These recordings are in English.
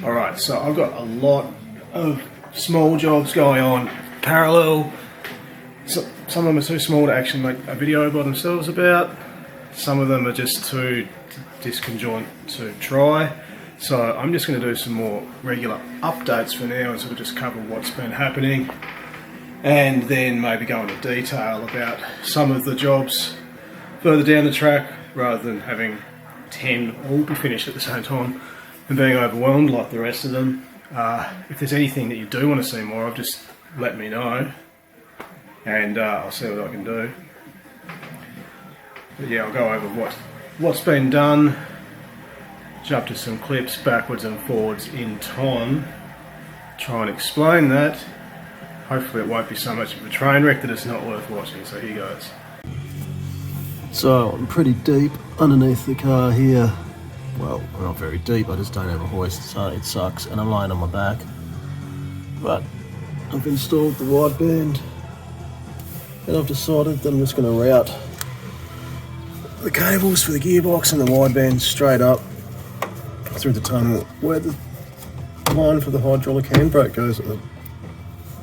Alright, so I've got a lot of small jobs going on parallel. So, some of them are too small to actually make a video by themselves about. Some of them are just too disconjoint to try. So I'm just going to do some more regular updates for now and sort of just cover what's been happening, and then maybe go into detail about some of the jobs further down the track, rather than having 10 all be finished at the same time and being overwhelmed like the rest of them. If there's anything that you do want to see more of, just let me know, and I'll see what I can do. But yeah, I'll go over what's been done, jump to some clips backwards and forwards in time, try and explain that. Hopefully it won't be so much of a train wreck that it's not worth watching, so here goes. So I'm pretty deep underneath the car here. Well, I'm not very deep, I just don't have a hoist, so it sucks, and I'm lying on my back. But I've installed the wideband, and I've decided that I'm just going to route the cables for the gearbox and the wideband straight up through the tunnel where the line for the hydraulic handbrake goes.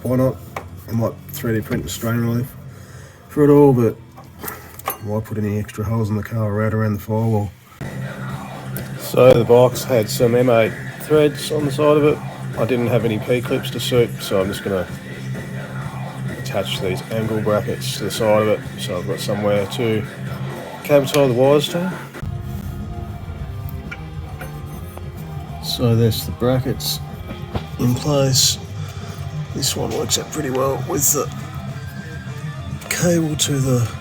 Why not? I might 3D print the strain relief for it all, but why put any extra holes in the car right around the firewall? So the box had some M8 threads on the side of it. I didn't have any P-clips to suit, so I'm just going to attach these angle brackets to the side of it, so I've got somewhere to cable tie the wires to. So there's the brackets in place. This one works out pretty well with the cable to the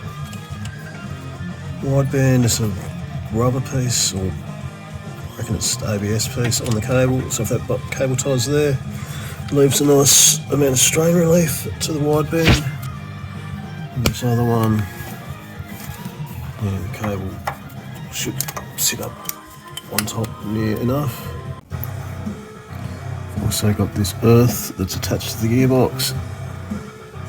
wideband. It's a rubber piece, or I reckon it's ABS piece on the cable. So if that cable ties there, leaves a nice amount of strain relief to the wideband. And this other one, yeah, the cable should sit up on top near enough. Also got this earth that's attached to the gearbox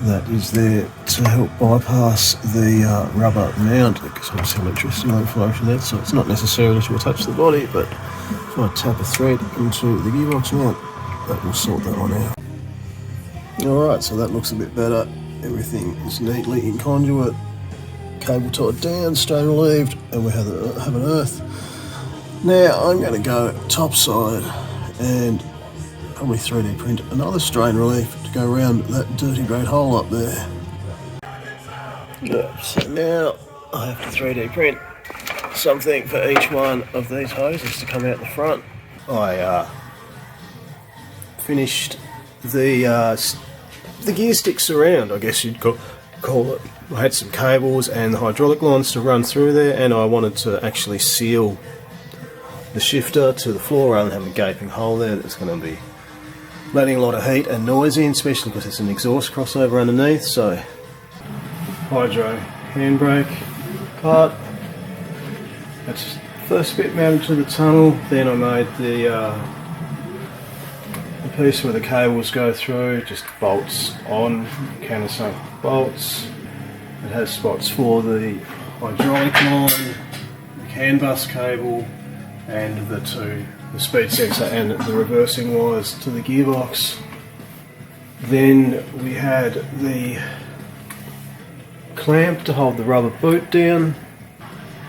that is there to help bypass the rubber mount, because obviously electricity won't flow from that, so it's not necessarily to attach the body, but if I tap a thread into the gearbox mount, that will sort that one out. Alright, so that looks a bit better. Everything is neatly in conduit, cable tied down, strain relieved, and we have an earth. Now I'm going to go topside and probably 3D print another strain relief to go around that dirty great hole up there. Yeah, so now I have to 3D print something for each one of these hoses to come out the front. I finished the gear stick surround, I guess you'd call it. I had some cables and the hydraulic lines to run through there, and I wanted to actually seal the shifter to the floor rather than have a gaping hole there that's going to be letting a lot of heat and noise in, especially because it's an exhaust crossover underneath. So hydro handbrake part, that's the first bit mounted to the tunnel. Then I made the piece where the cables go through, just bolts on, countersunk bolts. It has spots for the hydraulic line, the CAN bus cable, and the speed sensor and the reversing wires to the gearbox. Then we had the clamp to hold the rubber boot down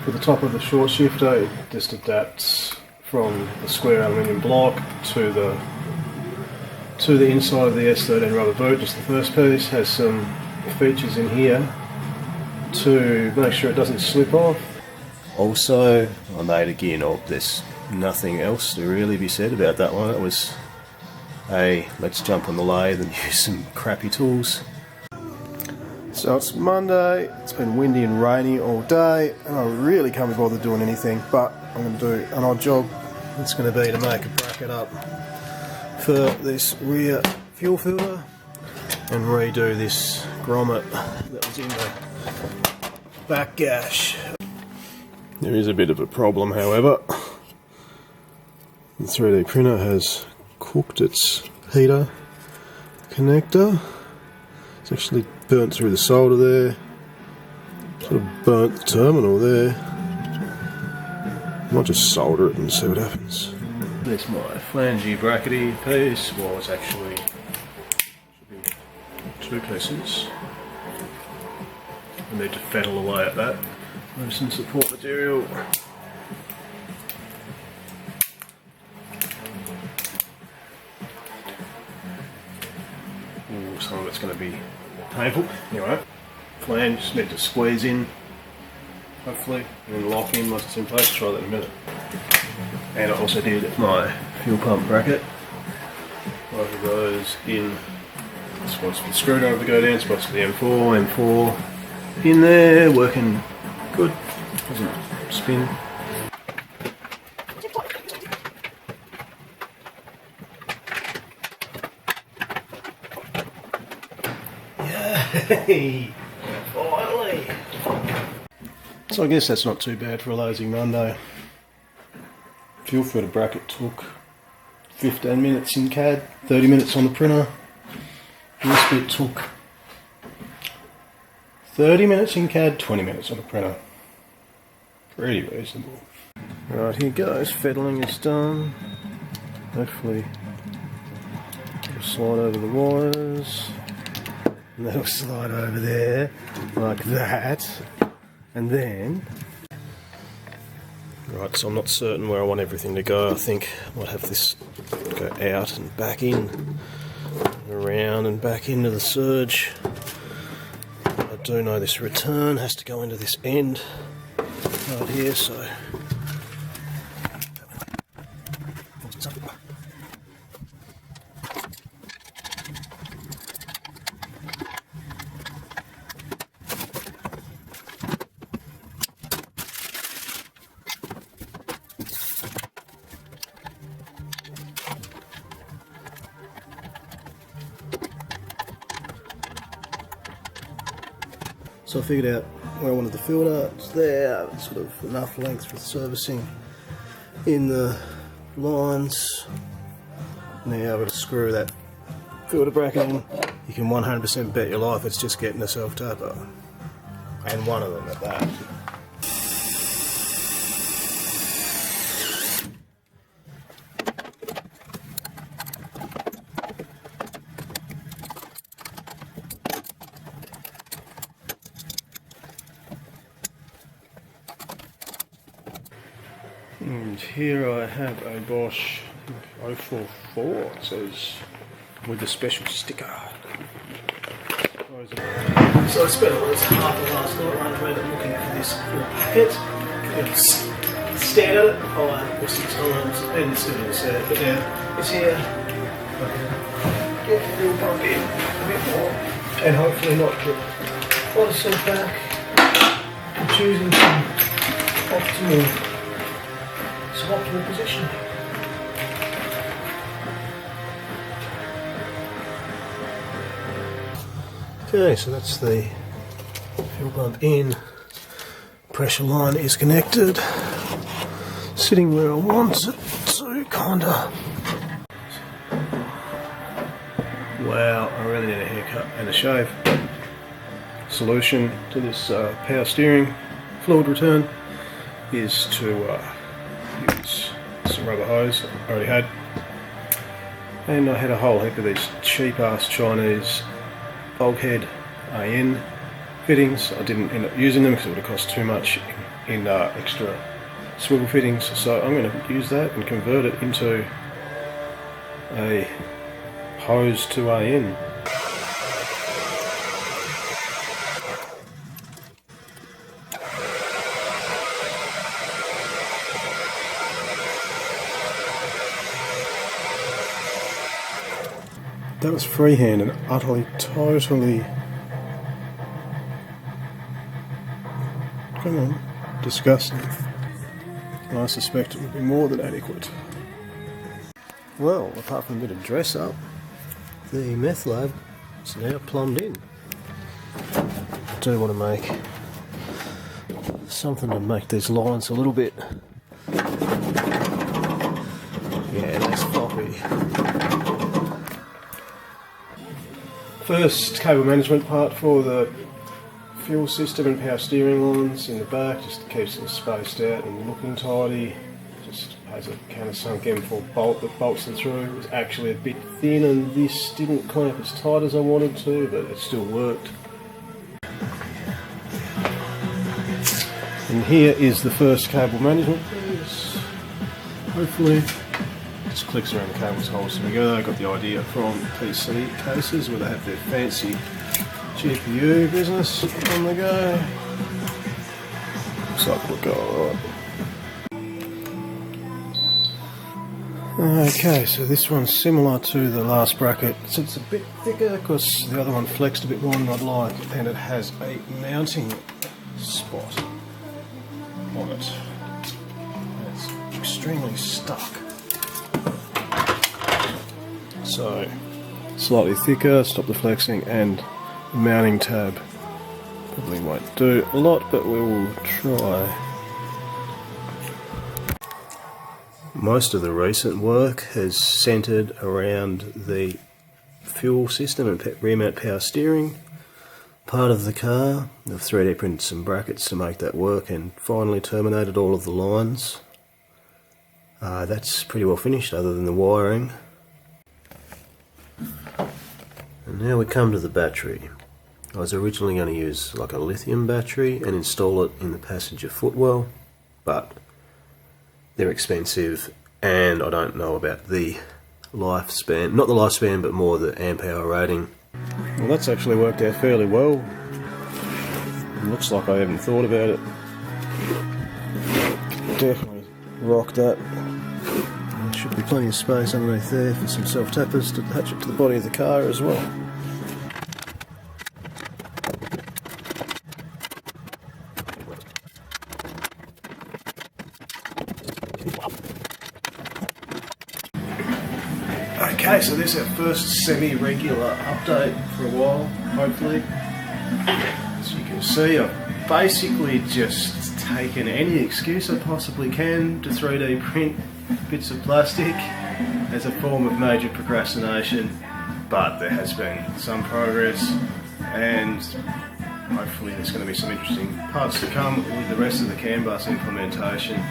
for the top of the short shifter. It just adapts from the square aluminium block to the inside of the S13 rubber boot. Just the first piece has some features in here to make sure it doesn't slip off. Also, I made a gear knob. There's nothing else to really be said about that one. It was a let's jump on the lathe and use some crappy tools. So it's Monday, it's been windy and rainy all day, and I really can't be bothered doing anything, but I'm going to do an odd job. It's going to be to make a bracket up for this rear fuel filter and redo this grommet that was in the back gash. There is a bit of a problem, however. The 3D printer has cooked its heater connector. It's actually burnt through the solder there, sort of burnt the terminal there. I might just solder it and see what happens. There's my flangey brackety piece. Well, it's actually should be 2 pieces. I need to feddle away at that. There's some support material. Ooh, some of it's going to be painful. Anyway, flange just need to squeeze in, hopefully, and then lock in once it's in place. Try that in a minute. And I also did my fuel pump bracket. Both of those in. Spots for the screwdriver to go down, spots for the M4 in there, working good, doesn't spin. Yay! Finally! So I guess that's not too bad for a lazy Monday. Fuel filter bracket took 15 minutes in CAD, 30 minutes on the printer. This bit took 30 minutes in CAD, 20 minutes on the printer. Pretty reasonable. Right, here goes. Fettling is done. Hopefully it'll slide over the wires. And that'll slide over there like that. And then... Right, so I'm not certain where I want everything to go. I think I might have this go out and back in. Around and back into the surge. I do know this return has to go into this end right here, so I figured out where I wanted the filter. It's there, it's sort of enough length for servicing in the lines. Now I've got to screw that filter bracket in. You can 100% bet your life it's just getting a self-tapper. And one of them at that. And here I have a Bosch 044, it says, with a special sticker. So I spent almost half of last night running around looking for this little packet. Stared at it 5 or 6 times and still didn't see it, but now it's here. I can get the fuel pump in a bit more and hopefully not get a lot of stuff back. I'm choosing some optimal position. Okay, so that's the fuel pump in. Pressure line is connected. Sitting where I want it to, kinda. Wow, I really need a haircut and a shave. Solution to this power steering fluid return is to use some rubber hose I already had, and I had a whole heap of these cheap ass Chinese bulkhead AN fittings. I didn't end up using them because it would have cost too much in extra swivel fittings, so I'm going to use that and convert it into a hose to AN. That was freehand and utterly, totally, come on, disgusting. And I suspect it would be more than adequate. Well, apart from a bit of dress up, the meth lab is now plumbed in. I do want to make something to make these lines a little bit, yeah, less floppy. First cable management part for the fuel system and power steering lines in the back, just to keep them spaced out and looking tidy. just has a countersunk M4 bolt that bolts them through. It was actually a bit thin and this didn't clamp as tight as I wanted to, but it still worked. And here is the first cable management piece. Hopefully, just clicks around the cable's hole. So we go. I got the idea from PC cases where they have their fancy GPU business on the go. Looks like it'll go alright. Okay, so this one's similar to the last bracket. So it's a bit thicker because the other one flexed a bit more than I'd like, and it has a mounting spot on it. It's extremely stuck. So, slightly thicker, stop the flexing, and the mounting tab probably won't do a lot, but we will try. Most of the recent work has centred around the fuel system and rear mount power steering part of the car. I've 3D printed some brackets to make that work and finally terminated all of the lines. That's pretty well finished other than the wiring. And now we come to the battery. I was originally going to use like a lithium battery and install it in the passenger footwell, but they're expensive and I don't know about the lifespan, not the lifespan but more the amp hour rating. Well, that's actually worked out fairly well. It looks like I haven't thought about it. Definitely rock that. There should be plenty of space underneath there for some self-tappers to attach it to the body of the car as well. Okay, so this is our first semi-regular update for a while, hopefully. As you can see, I've basically just taken any excuse I possibly can to 3D print bits of plastic as a form of major procrastination, but there has been some progress and hopefully there's going to be some interesting parts to come with the rest of the CAN bus implementation,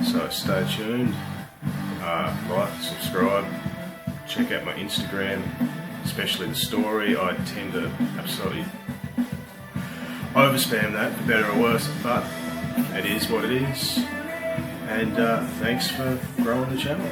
so stay tuned, like, subscribe. Check out my Instagram, especially the story. I tend to absolutely overspam that, for better or worse, but it is what it is. And thanks for growing the channel.